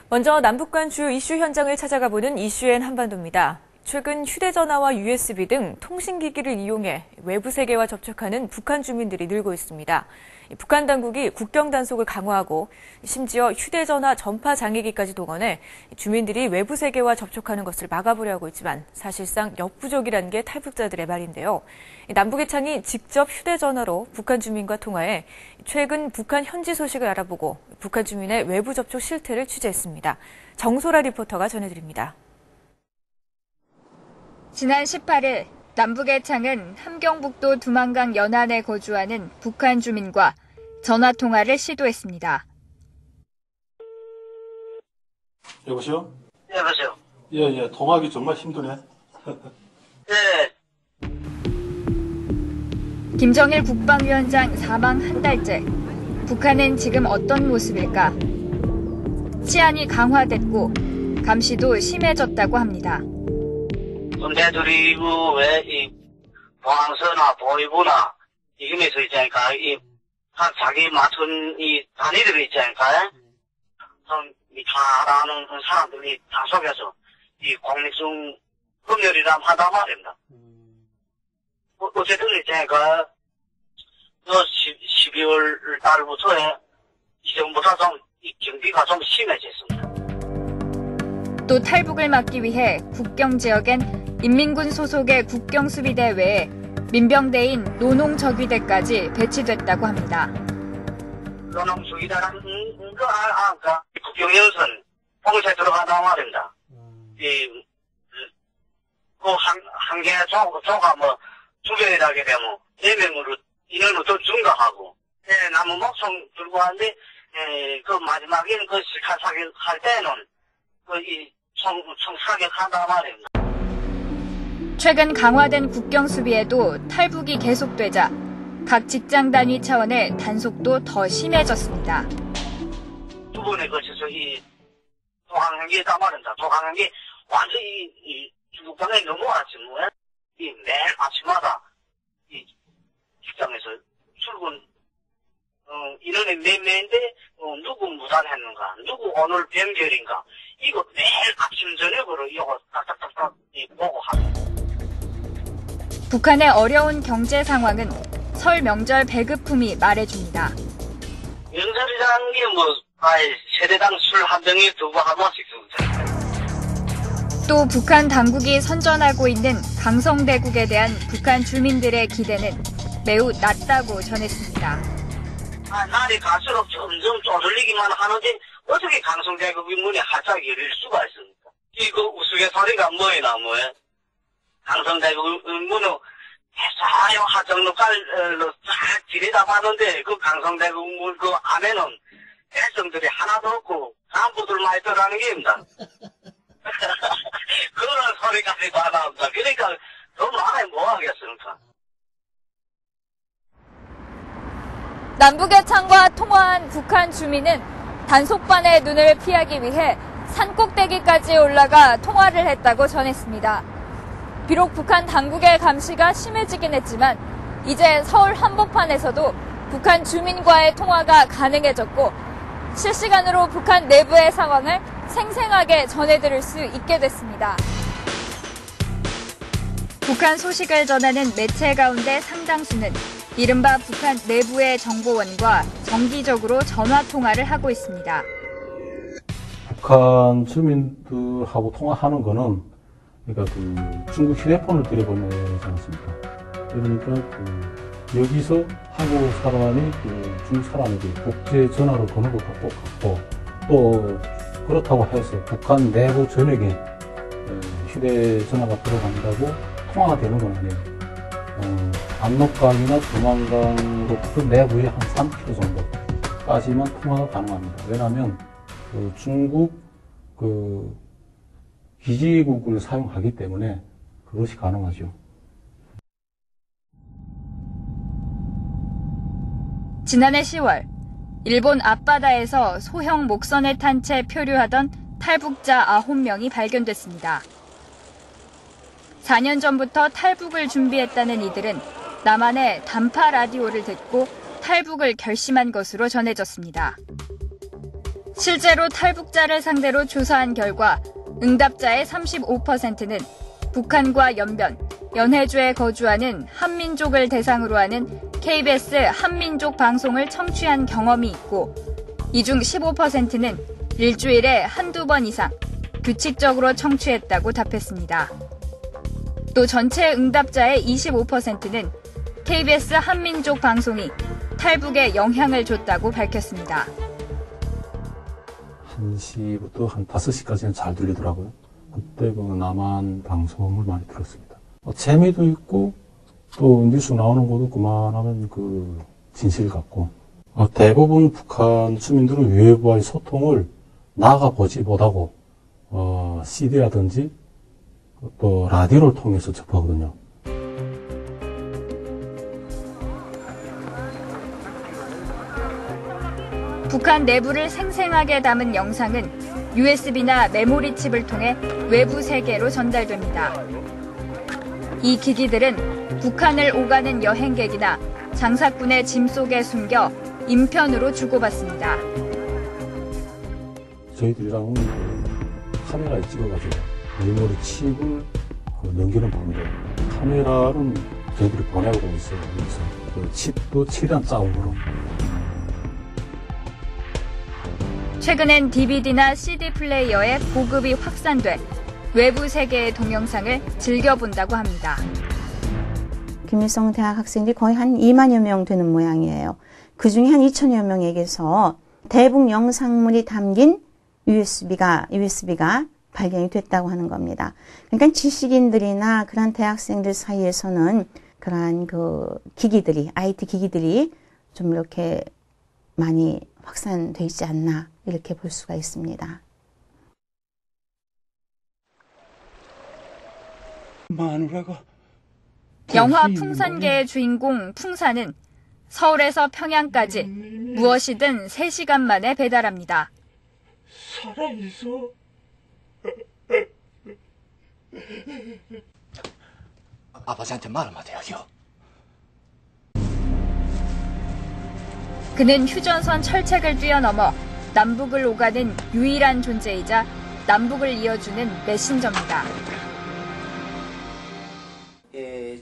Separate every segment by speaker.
Speaker 1: 먼저 남북 간 주요 이슈 현장을 찾아가보는 이슈엔 한반도입니다. 최근 휴대전화와 USB 등 통신기기를 이용해 외부 세계와 접촉하는 북한 주민들이 늘고 있습니다. 북한 당국이 국경 단속을 강화하고 심지어 휴대전화 전파 장애기까지 동원해 주민들이 외부 세계와 접촉하는 것을 막아보려고 있지만 사실상 역부족이라는 게 탈북자들의 말인데요. 남북의 창이 직접 휴대전화로 북한 주민과 통화해 최근 북한 현지 소식을 알아보고 북한 주민의 외부 접촉 실태를 취재했습니다. 정소라 리포터가 전해드립니다.
Speaker 2: 지난 18일 남북의 창은 함경북도 두만강 연안에 거주하는 북한 주민과 전화통화를 시도했습니다.
Speaker 3: 여보세요?
Speaker 4: 네, 여보세요?
Speaker 3: 예, 통화하기 정말 힘드네.
Speaker 4: 네.
Speaker 2: 김정일 국방위원장 사망 한 달째. 북한은 지금 어떤 모습일까? 치안이 강화됐고 감시도 심해졌다고 합니다.
Speaker 4: 군대들이고 왜 이 보안서나 보위부나 이금에서 있지 않을까? 자기 맡은 이 단위들이 있지 않을까? 이 잘하는 사람들이 다 속여서 이 공익성 검열이라 하다 말입니다. 어쨌든 있지 않을까? 12월 달부터 이전보다 좀 이 경비가 좀 심해졌습니다.
Speaker 2: 또 탈북을 막기 위해 국경 지역엔 인민군 소속의 국경수비대 외에 민병대인 노농저귀대까지 배치됐다고 합니다.
Speaker 4: 노농저귀대라는 거 알까? 국경연선 봉쇄 들어가다 말입니다. 한 개 조가 뭐 주변이라게 되면 4명으로 인원을 더 증가하고, 나무 목청 들고 하는데, 그 마지막에는 그 실컷 사격할 때는 총 사격한다 말입니다.
Speaker 2: 최근 강화된 국경 수비에도 탈북이 계속되자 각 직장 단위 차원의 단속도 더 심해졌습니다.
Speaker 4: 두 번에 걸쳐서 도항한 게 다 말입니다. 도항한 게 완전히 중국방에 넘어왔지 뭐. 매일 아침마다 직장에서 출근 인원이 몇 명인데 누구 무단했는가, 누구 오늘 변결인가, 이거 매일 아침 저녁으로 이거 딱딱딱딱 보고 하고.
Speaker 2: 북한의 어려운 경제 상황은 설 명절 배급품이 말해줍니다.
Speaker 4: 명절이라는 게 세대당 술 한 병에 두고 한 번씩 주잖아요.
Speaker 2: 또 북한 당국이 선전하고 있는 강성대국에 대한 북한 주민들의 기대는 매우 낮다고 전했습니다.
Speaker 4: 날이 갈수록 점점 쪼들리기만 하는데 어떻게 강성대국의 문이 활짝 열릴 수가 있습니까? 이거 우스갯소리가 뭐이나 뭐에? 강성대국의 문은 해사요 하정로깔로 쫙 들여다봤는데 그 강성대국 문 그 안에는 백성들이 하나도 없고 간부들만 있더라는 게입니다. 그런 소리까지 다 나옵니다. 그러니까 더 많이 뭐 하겠습니까?
Speaker 2: 남북의 창과 통화한 북한 주민은 단속반의 눈을 피하기 위해 산꼭대기까지 올라가 통화를 했다고 전했습니다. 비록 북한 당국의 감시가 심해지긴 했지만 이제 서울 한복판에서도 북한 주민과의 통화가 가능해졌고 실시간으로 북한 내부의 상황을 생생하게 전해드릴 수 있게 됐습니다. 북한 소식을 전하는 매체 가운데 상당수는 이른바 북한 내부의 정보원과 정기적으로 전화통화를 하고 있습니다.
Speaker 3: 북한 주민들하고 통화하는 거는 그러니까 중국 휴대폰을 들여보내지 않습니까? 그러니까 여기서 한국 사람이 중국 사람에게 국제 전화로 거는 것과 똑같고 또 그렇다고 해서 북한 내부 전역에 휴대전화가 들어간다고 통화가 되는 건 아니에요. 압록강이나 두만강으로부터 내부에 한 3km 정도까지만 통화가 가능합니다. 왜냐하면 중국 기지국을 사용하기 때문에 그것이 가능하죠.
Speaker 2: 지난해 10월 일본 앞바다에서 소형 목선에 탄 채 표류하던 탈북자 9명이 발견됐습니다. 4년 전부터 탈북을 준비했다는 이들은 남한의 단파 라디오를 듣고 탈북을 결심한 것으로 전해졌습니다. 실제로 탈북자를 상대로 조사한 결과 응답자의 35%는 북한과 연변, 연해주에 거주하는 한민족을 대상으로 하는 KBS 한민족 방송을 청취한 경험이 있고 이 중 15%는 일주일에 한두 번 이상 규칙적으로 청취했다고 답했습니다. 또 전체 응답자의 25%는 KBS 한민족 방송이 탈북에 영향을 줬다고 밝혔습니다.
Speaker 3: 1시부터 한 5시까지는 잘 들리더라고요. 그때 그 남한 방송을 많이 들었습니다. 재미도 있고 또 뉴스 나오는 것도 그만하면 그 진실 같고 대부분 북한 주민들은 외부와의 소통을 나가보지 못하고 CD라든지 또 라디오를 통해서 접하거든요.
Speaker 2: 북한 내부를 생생하게 담은 영상은 USB나 메모리 칩을 통해 외부 세계로 전달됩니다. 이 기기들은 북한을 오가는 여행객이나 장사꾼의 짐 속에 숨겨 인편으로 주고받습니다.
Speaker 3: 저희들이랑은 카메라에 찍어가지고 메모리 칩을 넘기는 방법. 카메라는 저희들이 보내고 있어요. 그래서 그 칩도 최대한 작음으로.
Speaker 2: 최근엔 DVD나 CD 플레이어의 보급이 확산돼 외부 세계의 동영상을 즐겨본다고 합니다.
Speaker 5: 김일성 대학 학생들이 거의 한 2만여 명 되는 모양이에요. 그중에 한 2천여 명에게서 대북 영상물이 담긴 USB가 발견이 됐다고 하는 겁니다. 그러니까 지식인들이나 그런 대학생들 사이에서는 그러한 그 기기들이, IT 기기들이 좀 이렇게 많이 확산돼 있지 않나 이렇게 볼 수가 있습니다.
Speaker 6: 마누라가
Speaker 2: 영화 풍산계의 주인공 풍산은 서울에서 평양까지 무엇이든 3시간 만에 배달합니다.
Speaker 6: 살아있어. 아버지한테 말 한마디 하기요.
Speaker 2: 그는 휴전선 철책을 뛰어넘어 남북을 오가는 유일한 존재이자 남북을 이어주는 메신저입니다.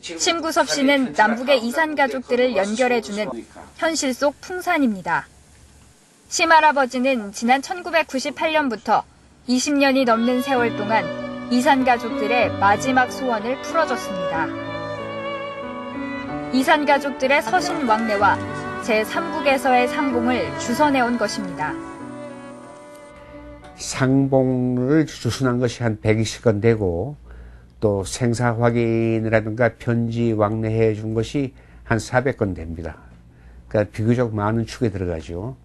Speaker 2: 심구섭 씨는 남북의 이산 가족들을 연결해주는 현실 속 풍산입니다. 시할아버지는 지난 1998년부터 20년이 넘는 세월 동안 이산 가족들의 마지막 소원을 풀어줬습니다. 이산 가족들의 서신 왕래와 제3국에서의 상봉을 주선해온 것입니다.
Speaker 7: 상봉을 주선한 것이 한 120건 되고 또 생사 확인이라든가 편지 왕래해 준 것이 한 400건 됩니다. 그러니까 비교적 많은 축에 들어가죠.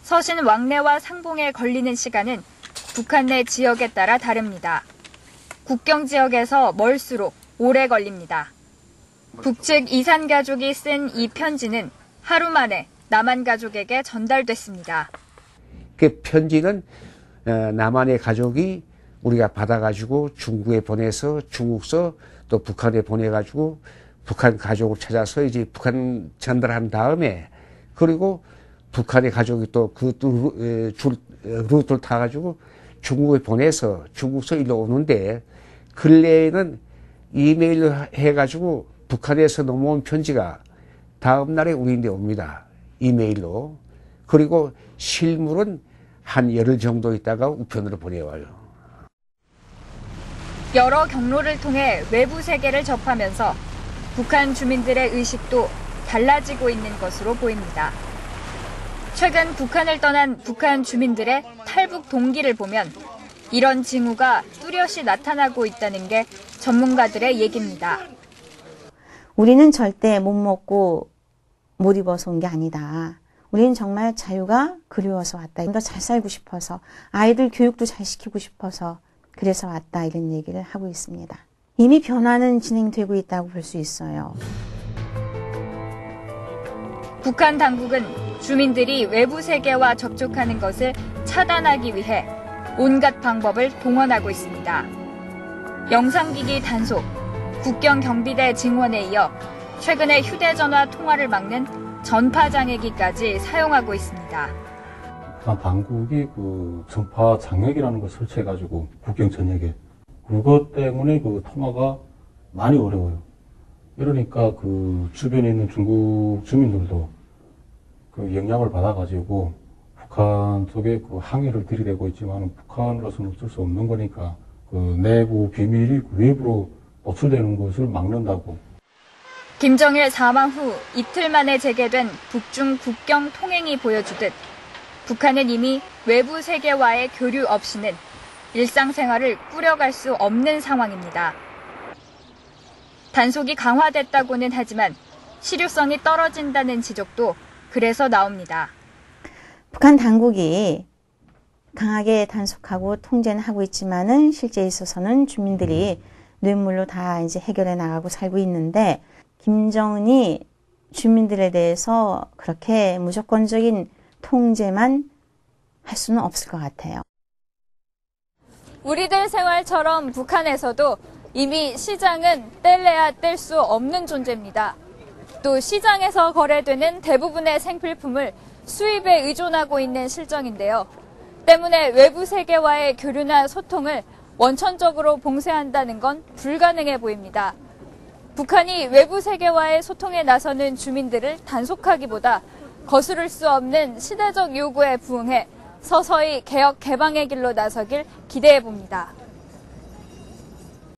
Speaker 2: 서신 왕래와 상봉에 걸리는 시간은 북한 내 지역에 따라 다릅니다. 국경 지역에서 멀수록 오래 걸립니다. 북측 이산 가족이 쓴 이 편지는 하루 만에 남한 가족에게 전달됐습니다.
Speaker 7: 그 편지는 남한의 가족이 우리가 받아가지고 중국에 보내서 중국서 또 북한에 보내가지고 북한 가족을 찾아서 이제 북한 전달한 다음에 그리고 북한의 가족이 또 그 루트를 타가지고 중국에 보내서 중국서 일로 오는데 근래에는 이메일로 해가지고 북한에서 넘어온 편지가 다음 날에 우리한테 옵니다. 이메일로. 그리고 실물은 한 열흘 정도 있다가 우편으로 보내와요.
Speaker 2: 여러 경로를 통해 외부 세계를 접하면서 북한 주민들의 의식도 달라지고 있는 것으로 보입니다. 최근 북한을 떠난 북한 주민들의 탈북 동기를 보면 이런 징후가 뚜렷이 나타나고 있다는 게 전문가들의 얘기입니다.
Speaker 5: 우리는 절대 못 먹고 못 입어서 온 게 아니다. 우리는 정말 자유가 그리워서 왔다. 더 잘 살고 싶어서 아이들 교육도 잘 시키고 싶어서 그래서 왔다 이런 얘기를 하고 있습니다. 이미 변화는 진행되고 있다고 볼 수 있어요.
Speaker 2: 북한 당국은 주민들이 외부 세계와 접촉하는 것을 차단하기 위해 온갖 방법을 동원하고 있습니다. 영상기기 단속, 국경 경비대 증원에 이어 최근에 휴대전화 통화를 막는 전파장애기까지 사용하고 있습니다.
Speaker 3: 북한 당국이 그 전파 장벽이라는 걸 설치해가지고 국경 전역에 그것 때문에 그 통화가 많이 어려워요. 이러니까 그 주변에 있는 중국 주민들도 그 영향을 받아가지고 북한 쪽에 그 항의를 들이대고 있지만 북한으로서는 어쩔 수 없는 거니까 그 내부 비밀이 외부로 노출되는 것을 막는다고.
Speaker 2: 김정일 사망 후 이틀 만에 재개된 북중 국경 통행이 보여주듯 북한은 이미 외부 세계와의 교류 없이는 일상생활을 꾸려갈 수 없는 상황입니다. 단속이 강화됐다고는 하지만 실효성이 떨어진다는 지적도 그래서 나옵니다.
Speaker 5: 북한 당국이 강하게 단속하고 통제는 하고 있지만은 실제에 있어서는 주민들이 뇌물로 다 이제 해결해 나가고 살고 있는데 김정은이 주민들에 대해서 그렇게 무조건적인 통제만 할 수는 없을 것 같아요.
Speaker 2: 우리들 생활처럼 북한에서도 이미 시장은 뗄래야 뗄 수 없는 존재입니다. 또 시장에서 거래되는 대부분의 생필품을 수입에 의존하고 있는 실정인데요. 때문에 외부 세계와의 교류나 소통을 원천적으로 봉쇄한다는 건 불가능해 보입니다. 북한이 외부 세계와의 소통에 나서는 주민들을 단속하기보다 거스를 수 없는 시대적 요구에 부응해 서서히 개혁 개방의 길로 나서길 기대해 봅니다.